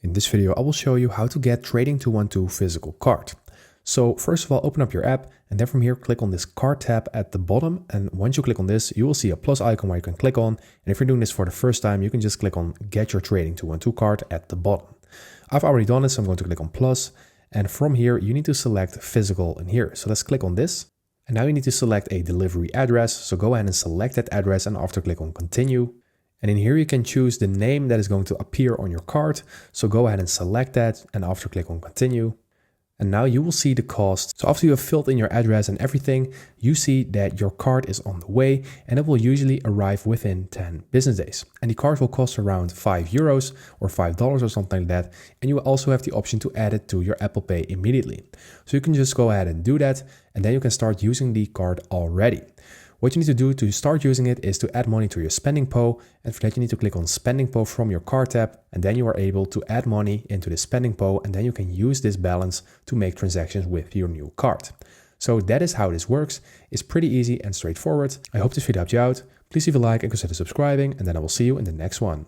In this video, I will show you how to get Trading212 physical card. So first of all, open up your app and then from here, click on this card tab at the bottom. And once you click on this, you will see a plus icon where you can click on. And if you're doing this for the first time, you can just click on get your Trading212 card at the bottom. I've already done this, so I'm going to click on plus. And from here, you need to select physical in here. So let's click on this. And now you need to select a delivery address. So go ahead and select that address and after click on continue. And in here, you can choose the name that is going to appear on your card. So go ahead and select that and after click on continue. And now you will see the cost. So after you have filled in your address and everything, you see that your card is on the way and it will usually arrive within 10 business days. And the card will cost around €5 or $5 or something like that. And you will also have the option to add it to your Apple Pay immediately. So you can just go ahead and do that. And then you can start using the card already. What you need to do to start using it is to add money to your SpendingPo, and for that you need to click on SpendingPo from your card tab, and then you are able to add money into the SpendingPo, and then you can use this balance to make transactions with your new card. So that is how this works. It's pretty easy and straightforward. I hope this video helped you out. Please leave a like and consider subscribing, and then I will see you in the next one.